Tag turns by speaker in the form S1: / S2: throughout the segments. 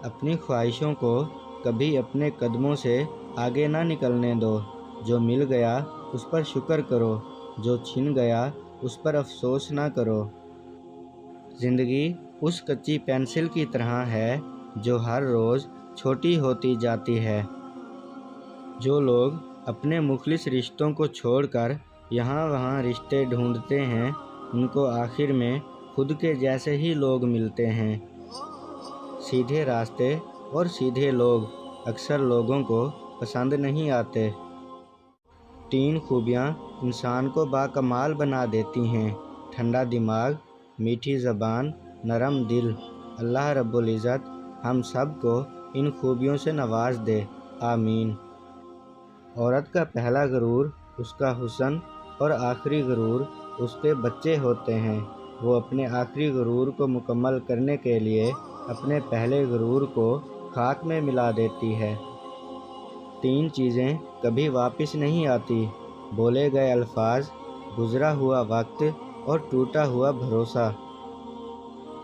S1: اپنی خواہشوں کو کبھی اپنے قدموں سے آگے نہ نکلنے دو۔ جو مل گیا اس پر شکر کرو، جو چھن گیا اس پر افسوس نہ کرو۔ زندگی اس کچی پینسل کی طرح ہے جو ہر روز چھوٹی ہوتی جاتی ہے۔ جو لوگ اپنے مخلص رشتوں کو چھوڑ کر یہاں وہاں رشتے ڈھونڈتے ہیں، ان کو آخر میں خود کے جیسے ہی لوگ ملتے ہیں۔ سیدھے راستے اور سیدھے لوگ اکثر لوگوں کو پسند نہیں آتے۔ 3 خوبیاں انسان کو باکمال بنا دیتی ہیں: ٹھنڈا دماغ، میٹھی زبان، نرم دل۔ اللہ رب العزت ہم سب کو ان خوبیوں سے نواز دے، آمین۔ عورت کا پہلا غرور اس کا حسن اور آخری غرور اس کے بچے ہوتے ہیں۔ وہ اپنے آخری غرور کو مکمل کرنے کے لیے اپنے پہلے غرور کو خاک میں ملا دیتی ہے۔ 3 چیزیں کبھی واپس نہیں آتی: بولے گئے الفاظ، گزرا ہوا وقت اور ٹوٹا ہوا بھروسہ۔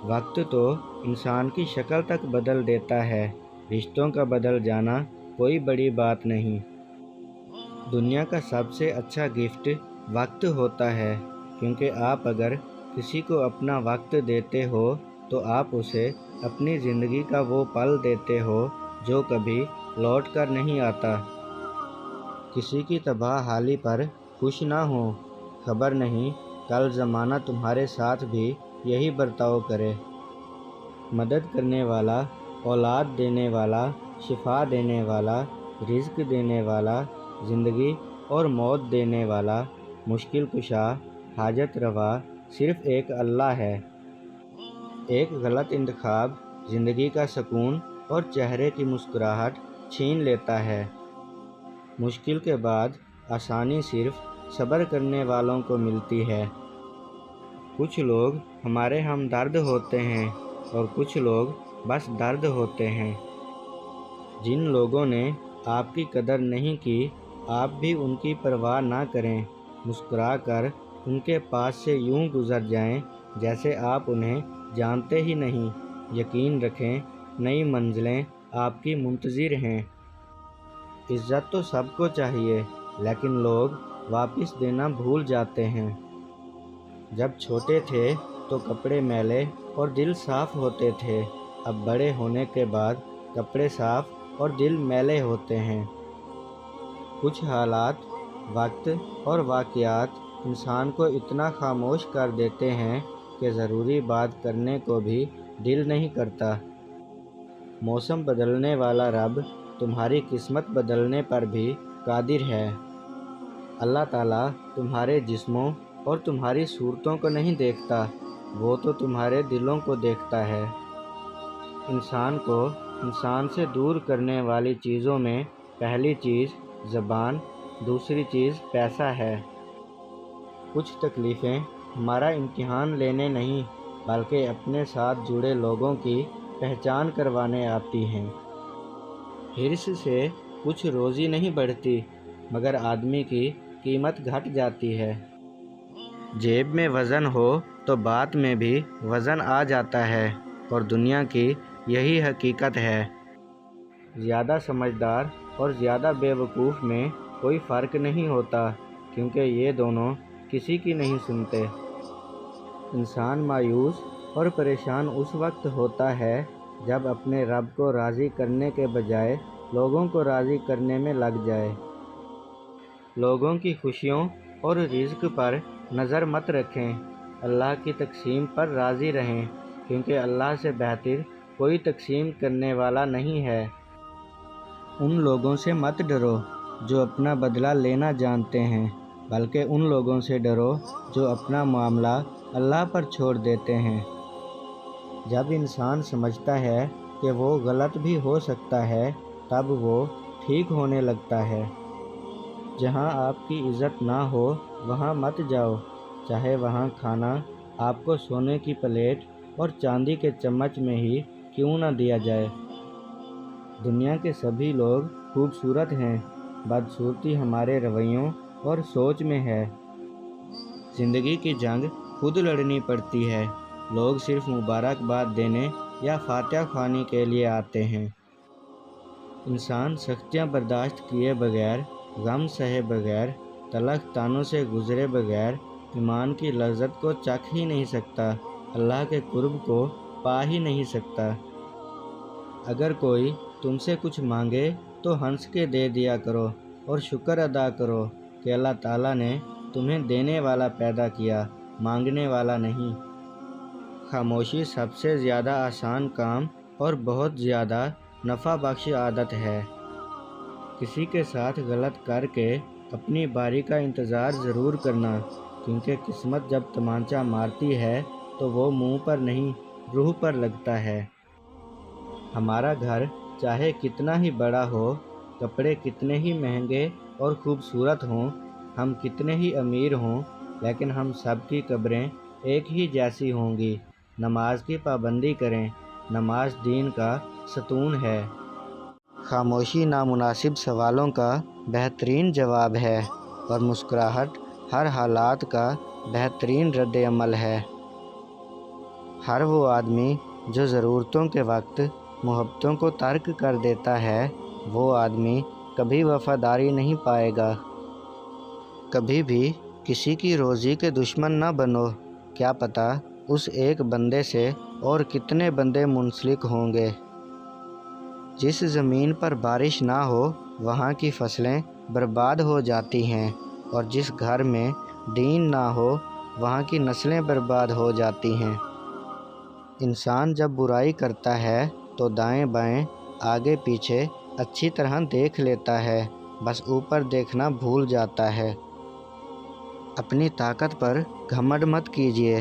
S1: وقت تو انسان کی شکل تک بدل دیتا ہے، رشتوں کا بدل جانا کوئی بڑی بات نہیں۔ دنیا کا سب سے اچھا گفٹ وقت ہوتا ہے، کیونکہ آپ اگر کسی کو اپنا وقت دیتے ہو تو آپ اسے اپنی زندگی کا وہ پل دیتے ہو جو کبھی لوٹ کر نہیں آتا۔ کسی کی تباہ حالی پر خوش نہ ہو، خبر نہیں کل زمانہ تمہارے ساتھ بھی یہی برتاؤ کرے۔ مدد کرنے والا، اولاد دینے والا، شفا دینے والا، رزق دینے والا، زندگی اور موت دینے والا، مشکل کشا، حاجت روا صرف ایک اللہ ہے۔ ایک غلط انتخاب زندگی کا سکون اور چہرے کی مسکراہٹ چھین لیتا ہے۔ مشکل کے بعد آسانی صرف صبر کرنے والوں کو ملتی ہے۔ کچھ لوگ ہمارے ہمدرد ہوتے ہیں اور کچھ لوگ بس درد ہوتے ہیں۔ جن لوگوں نے آپ کی قدر نہیں کی، آپ بھی ان کی پرواہ نہ کریں، مسکرا کر ان کے پاس سے یوں گزر جائیں جیسے آپ انہیں جانتے ہی نہیں۔ یقین رکھیں، نئی منزلیں آپ کی منتظر ہیں۔ عزت تو سب کو چاہیے، لیکن لوگ واپس دینا بھول جاتے ہیں۔ جب چھوٹے تھے تو کپڑے میلے اور دل صاف ہوتے تھے، اب بڑے ہونے کے بعد کپڑے صاف اور دل میلے ہوتے ہیں۔ کچھ حالات، وقت اور واقعات انسان کو اتنا خاموش کر دیتے ہیں کہ ضروری بات کرنے کو بھی دل نہیں کرتا۔ موسم بدلنے والا رب تمہاری قسمت بدلنے پر بھی قادر ہے۔ اللہ تعالیٰ تمہارے جسموں اور تمہاری صورتوں کو نہیں دیکھتا، وہ تو تمہارے دلوں کو دیکھتا ہے۔ انسان کو انسان سے دور کرنے والی چیزوں میں پہلی چیز زبان، دوسری چیز پیسہ ہے۔ کچھ تکلیفیں ہمارا امتحان لینے نہیں بلکہ اپنے ساتھ جڑے لوگوں کی پہچان کروانے آتی ہیں۔ حرص سے کچھ روزی نہیں بڑھتی، مگر آدمی کی قیمت گھٹ جاتی ہے۔ جیب میں وزن ہو تو بات میں بھی وزن آ جاتا ہے، اور دنیا کی یہی حقیقت ہے۔ زیادہ سمجھدار اور زیادہ بے وقوف میں کوئی فرق نہیں ہوتا، کیونکہ یہ دونوں کسی کی نہیں سنتے۔ انسان مایوس اور پریشان اس وقت ہوتا ہے جب اپنے رب کو راضی کرنے کے بجائے لوگوں کو راضی کرنے میں لگ جائے۔ لوگوں کی خوشیوں اور رزق پر نظر مت رکھیں، اللہ کی تقسیم پر راضی رہیں، کیونکہ اللہ سے بہتر کوئی تقسیم کرنے والا نہیں ہے۔ ان لوگوں سے مت ڈرو جو اپنا بدلہ لینا جانتے ہیں، بلکہ ان لوگوں سے ڈرو جو اپنا معاملہ اللہ پر چھوڑ دیتے ہیں۔ جب انسان سمجھتا ہے کہ وہ غلط بھی ہو سکتا ہے، تب وہ ٹھیک ہونے لگتا ہے۔ جہاں آپ کی عزت نہ ہو وہاں مت جاؤ، چاہے وہاں کھانا آپ کو سونے کی پلیٹ اور چاندی کے چمچ میں ہی کیوں نہ دیا جائے۔ دنیا کے سبھی لوگ خوبصورت ہیں، بدصورتی ہمارے رویوں اور سوچ میں ہے۔ زندگی کی جنگ خود لڑنی پڑتی ہے، لوگ صرف مبارکباد دینے یا فاتحہ خوانی کے لیے آتے ہیں۔ انسان سختیاں برداشت کیے بغیر، غم سہے بغیر، تلخ طعنوں سے گزرے بغیر ایمان کی لذت کو چکھ ہی نہیں سکتا، اللہ کے قرب کو پا ہی نہیں سکتا۔ اگر کوئی تم سے کچھ مانگے تو ہنس کے دے دیا کرو اور شکر ادا کرو کہ اللہ تعالیٰ نے تمہیں دینے والا پیدا کیا، مانگنے والا نہیں۔ خاموشی سب سے زیادہ آسان کام اور بہت زیادہ نفع بخش عادت ہے۔ کسی کے ساتھ غلط کر کے اپنی باری کا انتظار ضرور کرنا، کیونکہ قسمت جب تمانچہ مارتی ہے تو وہ منہ پر نہیں، روح پر لگتا ہے۔ ہمارا گھر چاہے کتنا ہی بڑا ہو، کپڑے کتنے ہی مہنگے اور خوبصورت ہوں، ہم کتنے ہی امیر ہوں، لیکن ہم سب کی قبریں ایک ہی جیسی ہوں گی۔ نماز کی پابندی کریں، نماز دین کا ستون ہے۔ خاموشی نامناسب سوالوں کا بہترین جواب ہے اور مسکراہٹ ہر حالات کا بہترین رد عمل ہے۔ ہر وہ آدمی جو ضرورتوں کے وقت محبتوں کو ترک کر دیتا ہے، وہ آدمی کبھی وفاداری نہیں پائے گا۔ کبھی بھی کسی کی روزی کے دشمن نہ بنو، کیا پتہ اس ایک بندے سے اور کتنے بندے منسلک ہوں گے۔ جس زمین پر بارش نہ ہو وہاں کی فصلیں برباد ہو جاتی ہیں، اور جس گھر میں دین نہ ہو وہاں کی نسلیں برباد ہو جاتی ہیں۔ انسان جب برائی کرتا ہے تو دائیں بائیں، آگے پیچھے اچھی طرح دیکھ لیتا ہے، بس اوپر دیکھنا بھول جاتا ہے۔ اپنی طاقت پر گھمنڈ مت کیجیے۔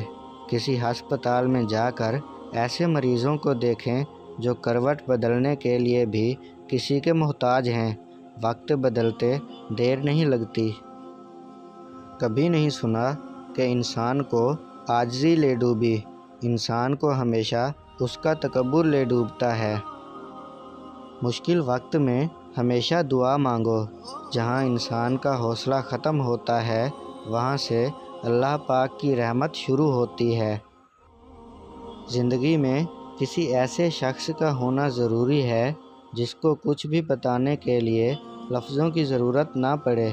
S1: کسی ہسپتال میں جا کر ایسے مریضوں کو دیکھیں جو کروٹ بدلنے کے لیے بھی کسی کے محتاج ہیں۔ وقت بدلتے دیر نہیں لگتی۔ کبھی نہیں سنا کہ انسان کو عاجزی لے ڈوبی، انسان کو ہمیشہ اس کا تکبر لے ڈوبتا ہے۔ مشکل وقت میں ہمیشہ دعا مانگو۔ جہاں انسان کا حوصلہ ختم ہوتا ہے وہاں سے اللہ پاک کی رحمت شروع ہوتی ہے۔ زندگی میں کسی ایسے شخص کا ہونا ضروری ہے جس کو کچھ بھی بتانے کے لیے لفظوں کی ضرورت نہ پڑے۔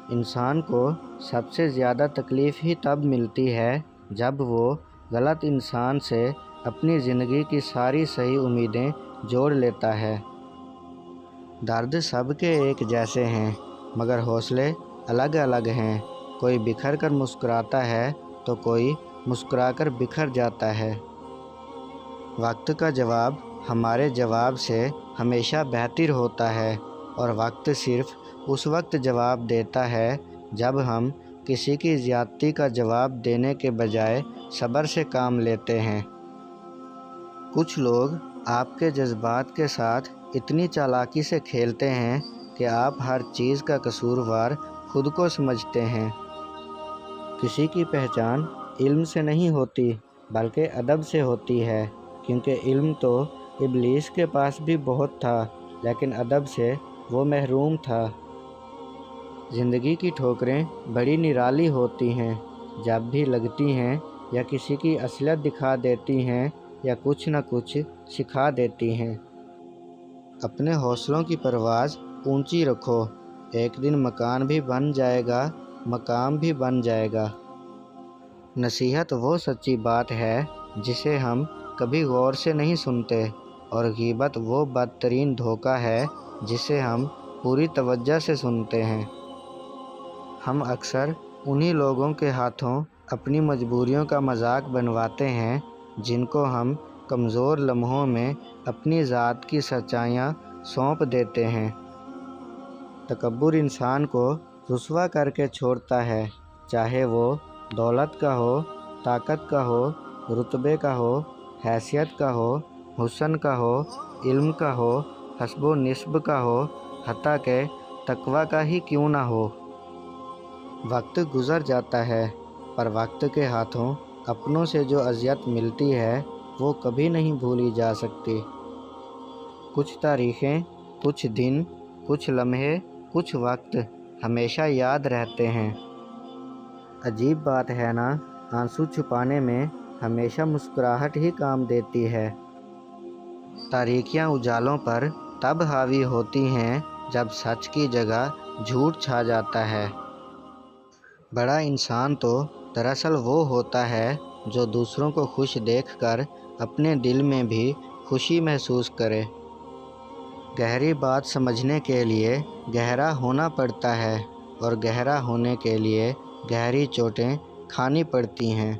S1: انسان کو سب سے زیادہ تکلیف ہی تب ملتی ہے جب وہ غلط انسان سے اپنی زندگی کی ساری صحیح امیدیں جوڑ لیتا ہے۔ درد سب کے ایک جیسے ہیں مگر حوصلے الگ الگ ہیں۔ کوئی بکھر کر مسکراتا ہے تو کوئی مسکرا کر بکھر جاتا ہے۔ وقت کا جواب ہمارے جواب سے ہمیشہ بہتر ہوتا ہے، اور وقت صرف اس وقت جواب دیتا ہے جب ہم کسی کی زیادتی کا جواب دینے کے بجائے صبر سے کام لیتے ہیں۔ کچھ لوگ آپ کے جذبات کے ساتھ اتنی چالاکی سے کھیلتے ہیں کہ آپ ہر چیز کا قصوروار خود کو سمجھتے ہیں۔ کسی کی پہچان علم سے نہیں ہوتی بلکہ ادب سے ہوتی ہے، کیونکہ علم تو ابلیس کے پاس بھی بہت تھا لیکن ادب سے وہ محروم تھا۔ زندگی کی ٹھوکریں بڑی نرالی ہوتی ہیں، جب بھی لگتی ہیں یا کسی کی اصلیت دکھا دیتی ہیں یا کچھ نہ کچھ سکھا دیتی ہیں۔ اپنے حوصلوں کی پرواز اونچی رکھو، ایک دن مکان بھی بن جائے گا، مقام بھی بن جائے گا۔ نصیحت وہ سچی بات ہے جسے ہم کبھی غور سے نہیں سنتے، اور غیبت وہ بدترین دھوکہ ہے جسے ہم پوری توجہ سے سنتے ہیں۔ ہم اکثر انہی لوگوں کے ہاتھوں اپنی مجبوریوں کا مذاق بنواتے ہیں جن کو ہم کمزور لمحوں میں اپنی ذات کی سچائیاں سونپ دیتے ہیں۔ تکبر انسان کو رسوا کر کے چھوڑتا ہے، چاہے وہ دولت کا ہو، طاقت کا ہو، رتبے کا ہو، حیثیت کا ہو، حسن کا ہو، علم کا ہو، حسب و نسب کا ہو، حتیٰ کہ تقویٰ کا ہی کیوں نہ ہو۔ وقت گزر جاتا ہے پر وقت کے ہاتھوں اپنوں سے جو اذیت ملتی ہے وہ کبھی نہیں بھولی جا سکتی۔ کچھ تاریخیں، کچھ دن، کچھ لمحے، کچھ وقت ہمیشہ یاد رہتے ہیں۔ عجیب بات ہے نا، آنسو چھپانے میں ہمیشہ مسکراہٹ ہی کام دیتی ہے۔ تاریکیاں اجالوں پر تب حاوی ہوتی ہیں جب سچ کی جگہ جھوٹ چھا جاتا ہے۔ بڑا انسان تو دراصل وہ ہوتا ہے جو دوسروں کو خوش دیکھ کر اپنے دل میں بھی خوشی محسوس کرے۔ گہری بات سمجھنے کے لیے گہرا ہونا پڑتا ہے اور گہرا ہونے کے لیے گہری چوٹیں کھانی پڑتی ہیں۔